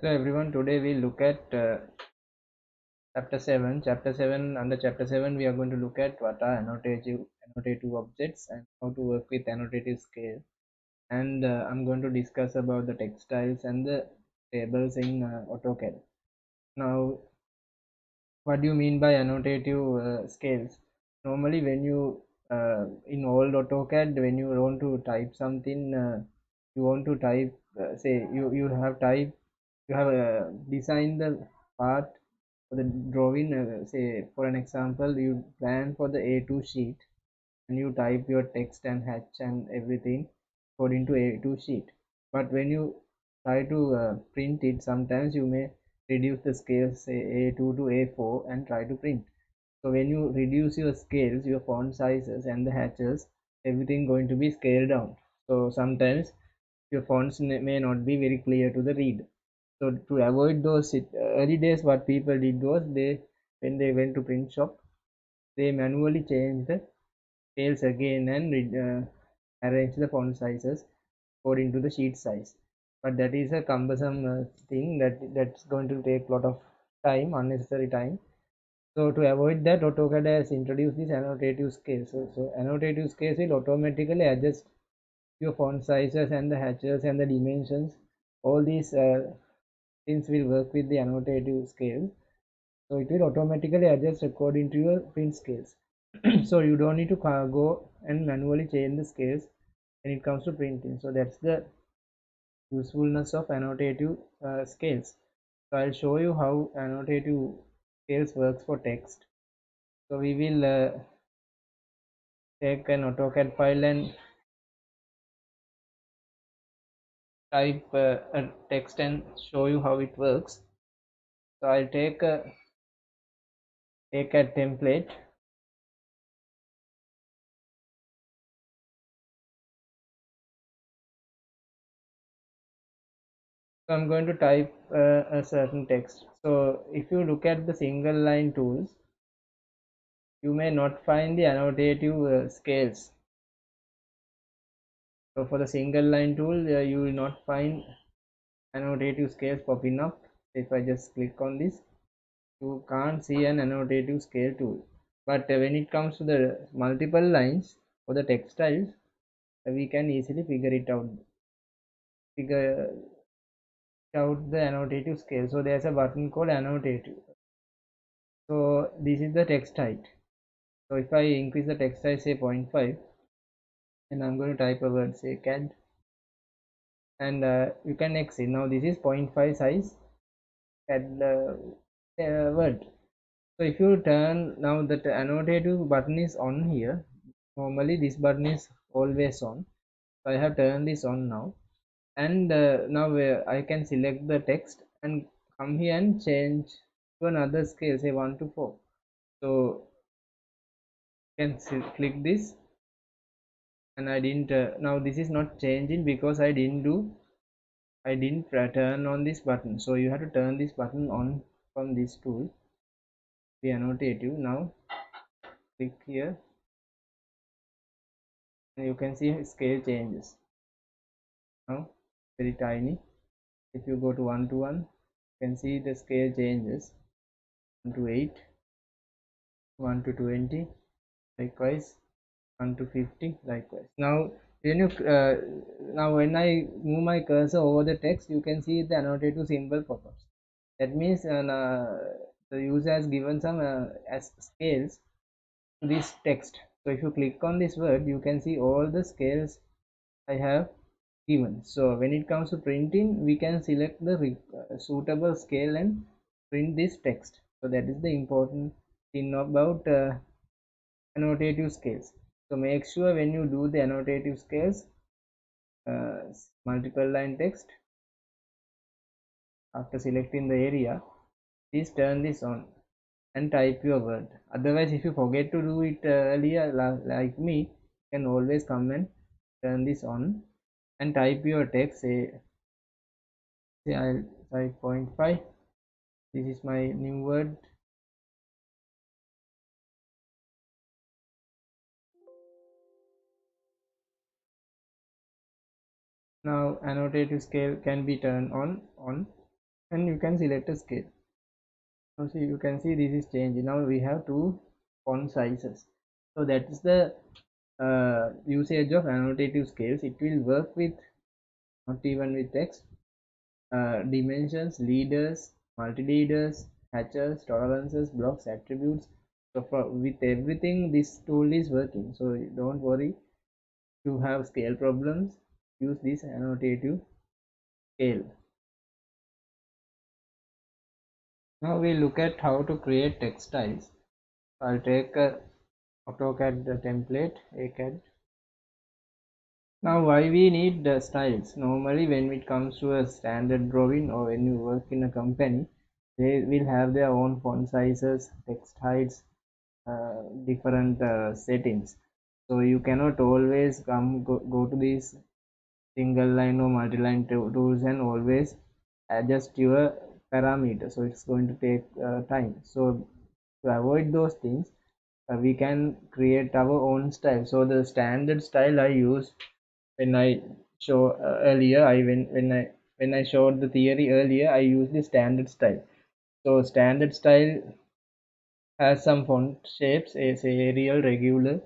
Hello everyone, today we look at chapter 7. Under chapter 7 we are going to look at what are annotative objects and how to work with annotative scale. And I'm going to discuss about the textiles and the tables in AutoCAD. Now, what do you mean by annotative scales? Normally when you in old AutoCAD, when you want to type something, you want to type, say you have type, you have designed the part for the drawing, say for an example, you plan for the A2 sheet and you type your text and hatch and everything according to A2 sheet. But when you try to print it, sometimes you may reduce the scale, say A2 to A4, and try to print. So when you reduce your scales, your font sizes and the hatches, everything going to be scaled down. So sometimes your fonts may not be very clear to the reader. So to avoid those early days, what people did was, when they went to print shop, they manually changed the scales again and arrange the font sizes according to the sheet size. But that is a cumbersome thing that's going to take a lot of time, unnecessary time. So to avoid that, AutoCAD has introduced this annotative scale. So annotative scales will automatically adjust your font sizes and the hatches and the dimensions. All these things will work with the annotative scale. So it will automatically adjust according to your print scales. So you don't need to go and manually change the scales when it comes to printing. So that's the usefulness of annotative scales. So I'll show you how annotative scales works for text. So we will take an AutoCAD file and type a text and show you how it works. So I'll take a template. So I'm going to type a certain text. So if you look at the single line tools, you may not find the annotative scales. So for the single line tool, you will not find annotative scales popping up. If I just click on this, you can't see an annotative scale tool. But when it comes to the multiple lines for the textiles, we can easily figure out the annotative scale. So there's a button called annotative. So this is the text height. So if I increase the text size, say 0.5, and I'm going to type a word, say CAD, and you can exit. Now this is 0.5 size CAD word. So if you turn, now that annotative button is on here, normally this button is always on. So I have turned this on now, and now I can select the text and come here and change to another scale, say 1 to 4. So you can click this, and I didn't now this is not changing because I didn't turn on this button. So you have to turn this button on from this tool, the annotative. Now click here and you can see scale changes. Now very tiny. If you go to 1 to 1, you can see the scale changes. 1 to 8, 1 to 20, likewise 1 to 50, likewise. Now when you now when I move my cursor over the text, you can see the annotative symbol pop-ups. That means the user has given some as scales to this text. So if you click on this word, you can see all the scales I have given. So when it comes to printing, we can select the suitable scale and print this text. So that is the important thing about annotative scales. So make sure when you do the annotative scales, uh, multiple line text, after selecting the area, please turn this on and type your word. Otherwise, if you forget to do it earlier, like me, you can always come and turn this on and type your text. Say I'll type 0.5. This is my new word. Now annotative scale can be turned on and you can select a scale. Now see, you can see this is changed. Now we have two font sizes. So that is the usage of annotative scales. It will work with not even with text, dimensions, leaders, multi-leaders, hatches, tolerances, blocks, attributes. So with everything, this tool is working. So don't worry. If you have scale problems, use this annotative scale. Now we look at how to create text styles. I'll take a AutoCAD template, ACAD. Now why we need the styles? Normally when it comes to a standard drawing or when you work in a company, they will have their own font sizes, text heights, different settings. So you cannot always go to these single line or multi-line tools and always adjust your parameter. So it's going to take time. So to avoid those things, we can create our own style. So the standard style I use when I show earlier, when I showed the theory earlier, I used the standard style. So standard style has some font shapes as Arial, regular,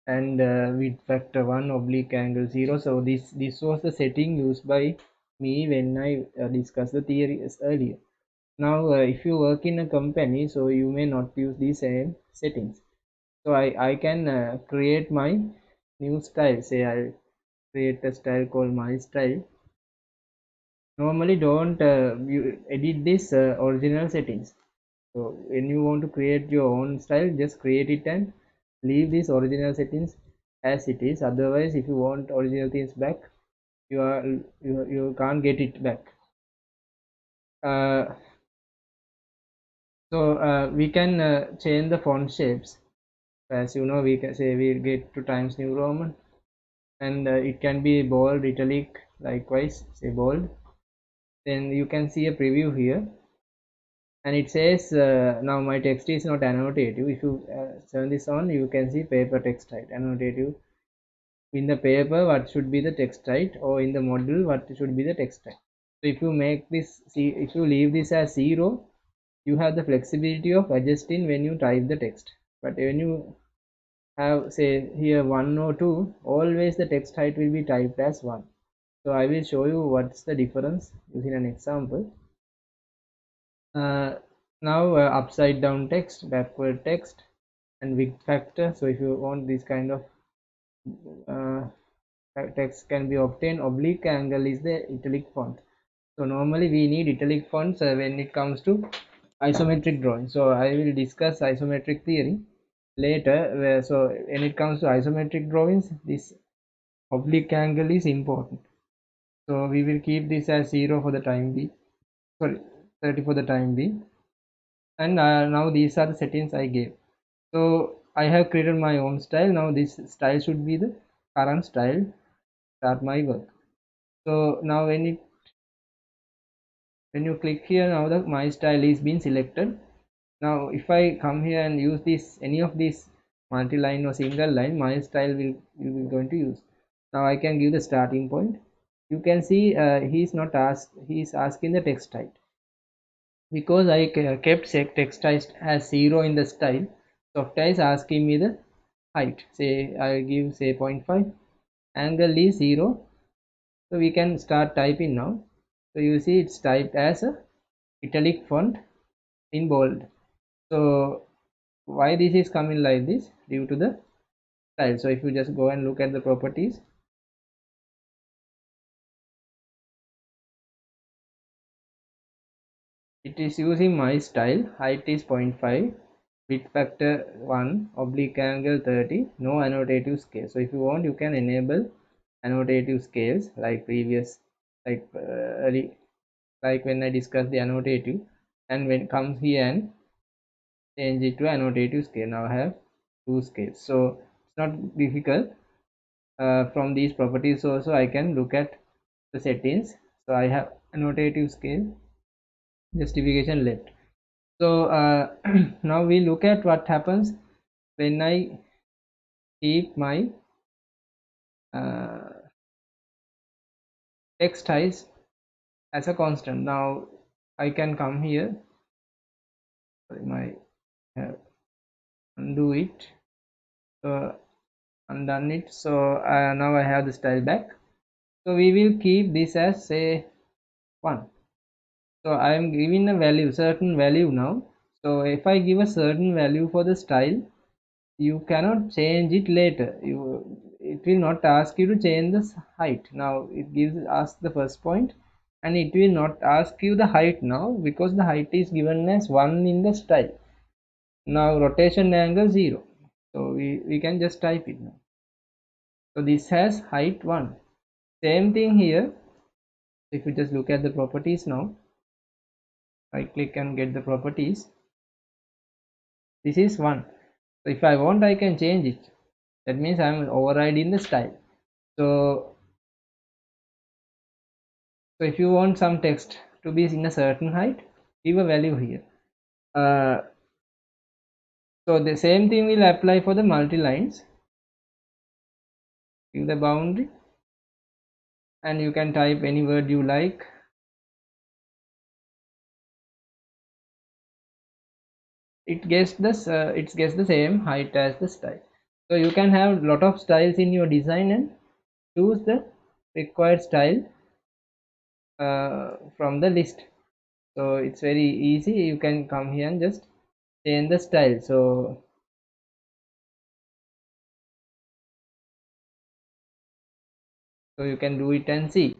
and width factor 1, oblique angle 0. So this was the setting used by me when I discussed the theory earlier. Now if you work in a company, so you may not use the same settings. So I can create my new style. Say I'll create a style called my style. Normally don't you edit this original settings. So when you want to create your own style, just create it and leave these original settings as it is. Otherwise, if you want original things back, you can't get it back. uh, we can change the font shapes. As you know, we can say we get to Times New Roman, and it can be bold, italic, likewise say bold. Then you can see a preview here, and it says now my text is not annotative. If you turn this on, you can see paper text height annotative. In the paper, what should be the text height, or in the model, what should be the text height. So if you make this, see, if you leave this as 0, you have the flexibility of adjusting when you type the text. But when you have, say, here 1 or 2, always the text height will be typed as 1. So I will show you what's the difference using an example. uh, Now upside down text, backward text, and width factor. So if you want this kind of uh, text can be obtained. Oblique angle is the italic font. So normally we need italic fonts when it comes to isometric drawing. So I will discuss isometric theory later. So when it comes to isometric drawings, this oblique angle is important. So we will keep this as 0 for the time being. Sorry, 30 for the time being. And now these are the settings I gave. So I have created my own style. Now this style should be the current style. Start my work. So now when you click here, now the my style is being selected. Now if I come here and use this any of these multi-line or single line, my style will going to use. Now I can give the starting point. You can see he's asking the text height. Because I kept text height as 0 in the style, Softia is asking me the height. Say I give say 0.5, angle is 0. So we can start typing now. So you see it's typed as a italic font in bold. So why this is coming like this? Due to the style. So if you just go and look at the properties, it is using my style. Height is 0.5, width factor 1, oblique angle 30, no annotative scale. So if you want, you can enable annotative scales like previous, like like when I discussed the annotative, and when it comes here and change it to annotative scale. Now I have two scales. So it's not difficult. From these properties also I can look at the settings. So I have annotative scale, justification left. So now we look at what happens when I keep my text size as a constant. Now I can come here. Sorry, my undo it. So undone it. So now I have the style back. So we will keep this as say 1. So I am giving a value, certain value now. So if I give a certain value for the style, you cannot change it later. It will not ask you to change the height. Now it gives ask the first point, and it will not ask you the height now because the height is given as 1 in the style. Now rotation angle 0. So we can just type it now. So this has height 1. Same thing here. If you just look at the properties now, right click and get the properties. This is 1. So if I want, I can change it. That means I am overriding the style. So if you want some text to be in a certain height, give a value here. So the same thing will apply for the multi lines. Give the boundary, and you can type any word you like. It gets the same height as the style. So you can have lot of styles in your design and choose the required style from the list. So it's very easy. You can come here and just change the style. So you can do it and see.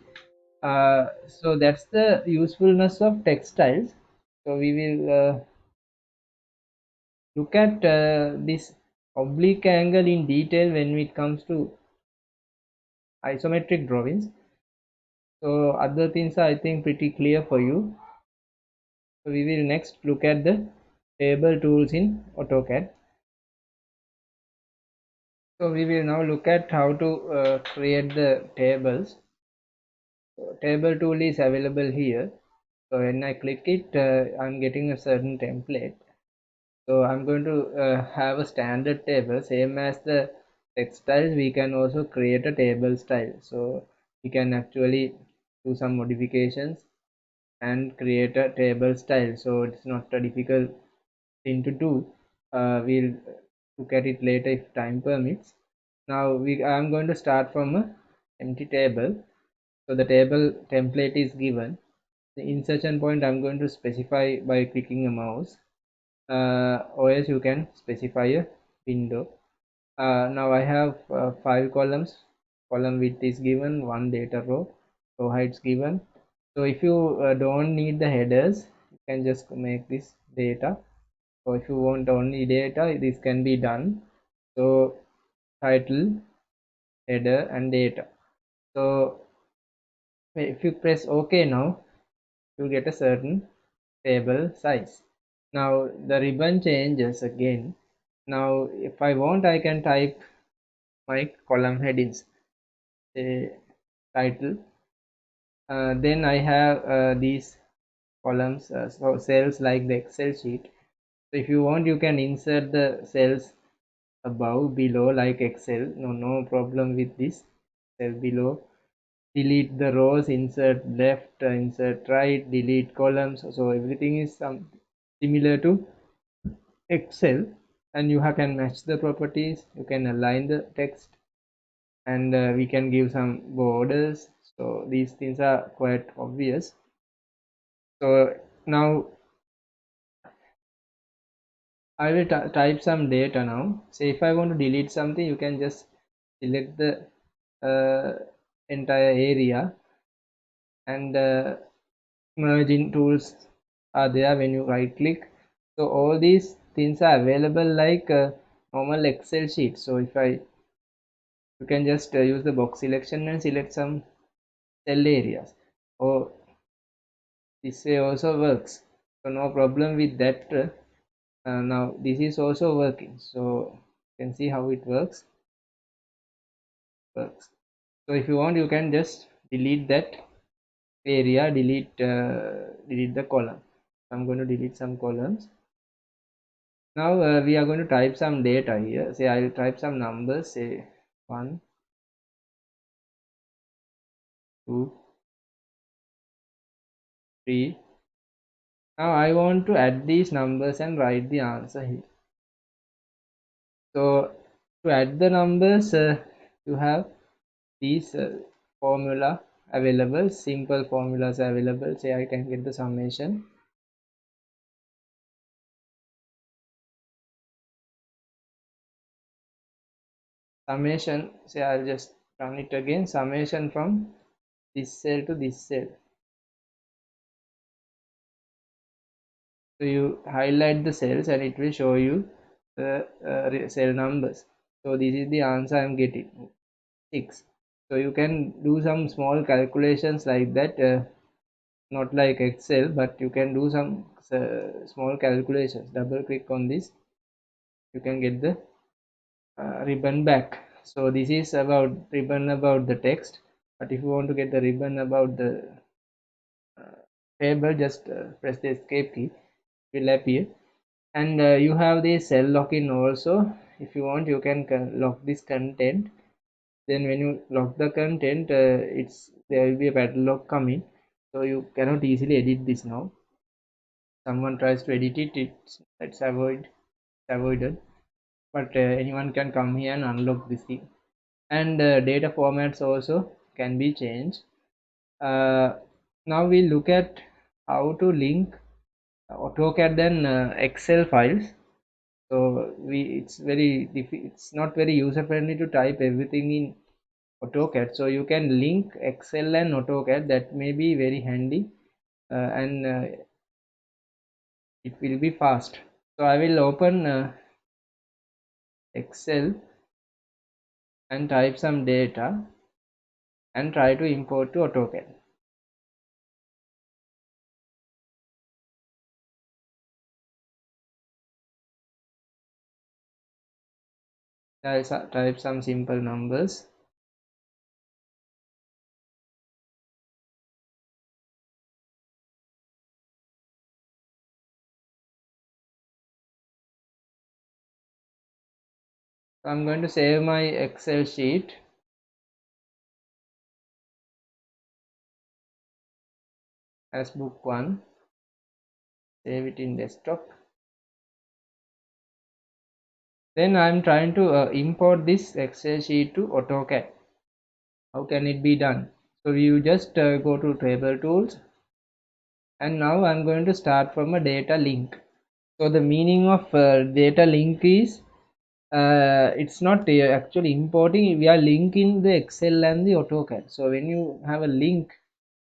So that's the usefulness of textiles. So we will look at this oblique angle in detail when it comes to isometric drawings. So other things are, I think, pretty clear for you. So we will next look at the table tools in AutoCAD. So we will now look at how to create the tables. So table tool is available here. So when I click it, I'm getting a certain template. So I'm going to have a standard table, same as the textiles. We can also create a table style. So we can actually do some modifications and create a table style. So it's not a difficult thing to do. We'll look at it later if time permits. Now I'm going to start from a empty table. So the table template is given. The insertion point I'm going to specify by clicking a mouse, or else you can specify a window. Now I have 5 columns. Column width is given, 1 data row heights given. So if you don't need the headers, you can just make this data. So if you want only data, this can be done. So title, header and data. So if you press OK now, you get a certain table size. Now the ribbon changes again. Now if I want, I can type my column headings, say title. Then I have these columns, so cells like the Excel sheet. So if you want, you can insert the cells above, below like Excel. No problem with this. Cell below, delete the rows, insert left, insert right, delete columns. So everything is similar to Excel, and you can match the properties. You can align the text, and we can give some borders. So these things are quite obvious. So now I will type some data now. Say if I want to delete something, you can just select the entire area, and merging tools are there when you right click. So all these things are available like a normal Excel sheet. So if you can just use the box selection and select some cell areas, or this way also works. So no problem with that. Now this is also working, so you can see how it works. So if you want, you can just delete that area, delete the column. I'm going to delete some columns. Now we are going to type some data here. Say I will type some numbers, say 1, 2, 3, Now I want to add these numbers and write the answer here. So to add the numbers, you have these formula available, simple formulas available. Say I can get the summation. Summation, say I'll just run it again. Summation from this cell to this cell. So you highlight the cells and it will show you the cell numbers. So this is the answer I am getting, 6. So you can do some small calculations like that, not like Excel, but you can do some small calculations. Double click on this, you can get the ribbon back. So this is about ribbon about the text, but if you want to get the ribbon about the table, just press the escape key, it will appear. And you have the cell lock-in also. If you want, you can lock this content. Then when you lock the content, there will be a padlock coming, so you cannot easily edit this now. Someone tries to edit it, it's avoided, but anyone can come here and unlock this thing. And data formats also can be changed. Now we look at how to link AutoCAD and Excel files. So it's not very user friendly to type everything in AutoCAD. So you can link Excel and AutoCAD. That may be very handy, and it will be fast. So I will open Excel and type some data and try to import to AutoCAD. I'll type some simple numbers. I'm going to save my Excel sheet. As book 1, save it in desktop. Then I'm trying to import this Excel sheet to AutoCAD. How can it be done? So you just go to table tools, and now I'm going to start from a data link. So the meaning of data link is it's not actually importing, we are linking the Excel and the AutoCAD. So when you have a link,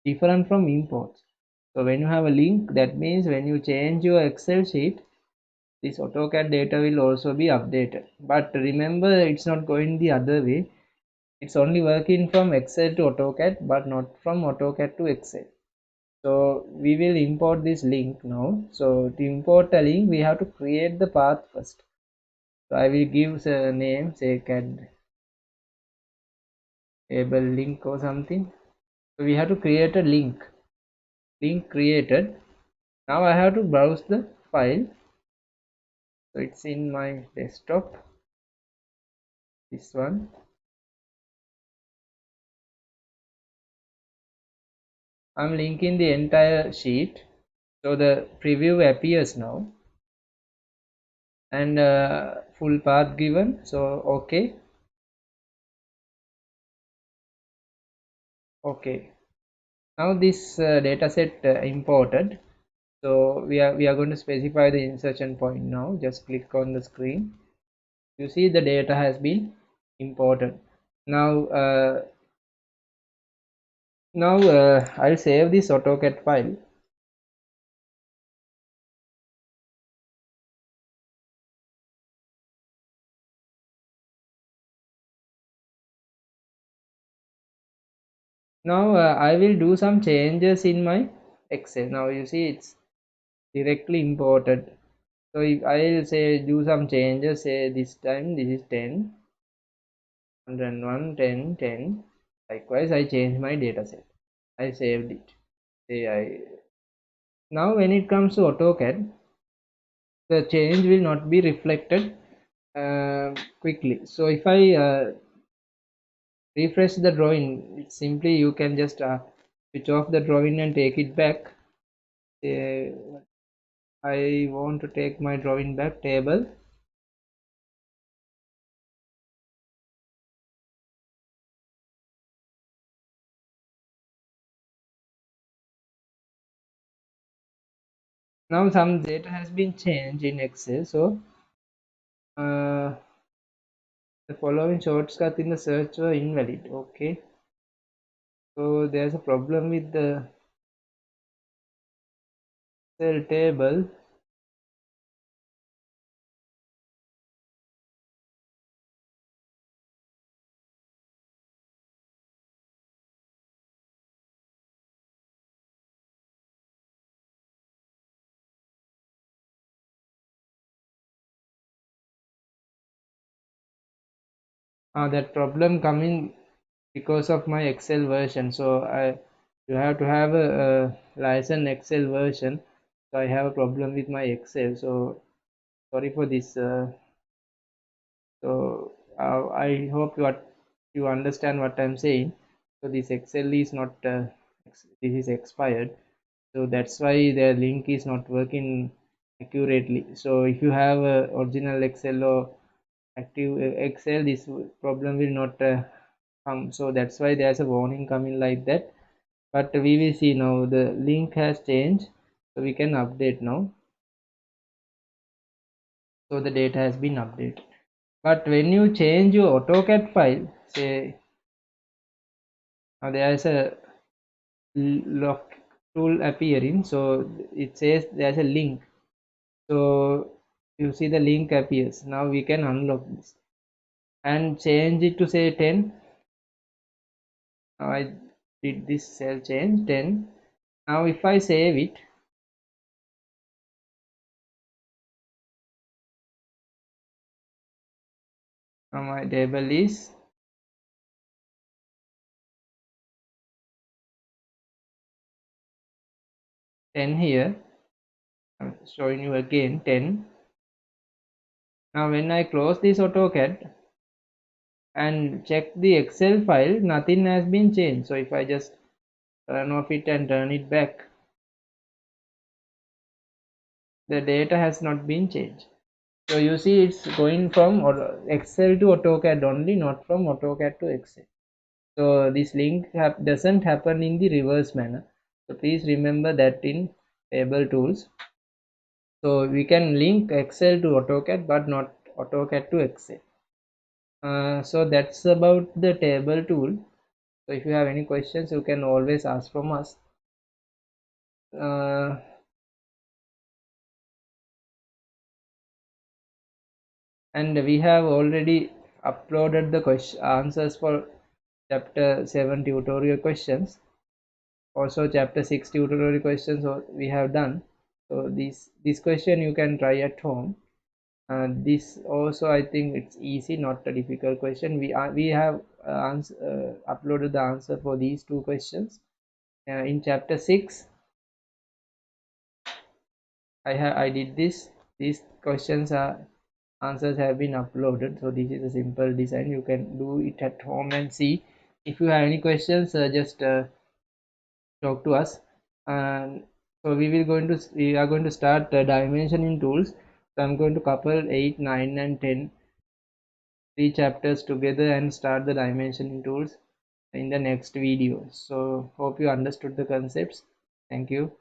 different from imports. So when you have a link, that means when you change your Excel sheet, this AutoCAD data will also be updated. But remember, it's not going the other way. It's only working from Excel to AutoCAD, but not from AutoCAD to Excel. So we will import this link now. So to import a link, we have to create the path first. So I will give a name, say CAD table link or something. So we have to create a link created. Now I have to browse the file. So it's in my desktop, this one. I'm linking the entire sheet, so the preview appears now, and full path given. So okay. Now this data set imported. So we are going to specify the insertion point now. Just click on the screen. You see the data has been imported. Now I'll save this AutoCAD file. Now I will do some changes in my Excel. Now you see it's directly imported. So if I'll say do some changes, say this time this is 10, 101, 10, 10. Likewise, I change my data set. I saved it. Now when it comes to AutoCAD, the change will not be reflected quickly. So if I refresh the drawing, simply you can just switch off the drawing and take it back. I want to take my drawing back. Table. Now some data has been changed in Excel, so the following shortcuts in the search were invalid. Okay, so there's a problem with the cell table. That problem coming because of my Excel version. So you have to have a license Excel version. So I have a problem with my Excel. So sorry for this. So I hope you understand what I'm saying. So this Excel is not this is expired. So that's why the link is not working accurately. So if you have a original Excel or active Excel, this problem will not come. So that's why there's a warning coming like that. But we will see now the link has changed, so we can update now. So the data has been updated. But when you change your AutoCAD file, say now there is a lock tool appearing, so it says there's a link. So you see the link appears. Now we can unlock this and change it to say 10. Now I did this cell change 10. Now if I save it, now my table is 10 here. I'm showing you again 10. Now when I close this AutoCAD and check the Excel file, nothing has been changed. So if I just turn off it and turn it back, the data has not been changed. So you see it's going from Excel to AutoCAD only, not from AutoCAD to Excel. So this link doesn't happen in the reverse manner. So please remember that in table tools. So we can link Excel to AutoCAD but not AutoCAD to Excel. So that's about the table tool. So if you have any questions, you can always ask from us. And we have already uploaded the answers for chapter 7 tutorial questions. Also chapter 6 tutorial questions we have done. So this question you can try at home. This also I think it's easy, not a difficult question. We have uploaded the answer for these two questions. In chapter 6 I did this. These questions are answers have been uploaded. So this is a simple design. You can do it at home and see. If you have any questions, just talk to us. And so we are going to start dimensioning tools. So I'm going to couple 8, 9 and 10 three chapters together and start the dimensioning tools in the next video. So hope you understood the concepts. Thank you.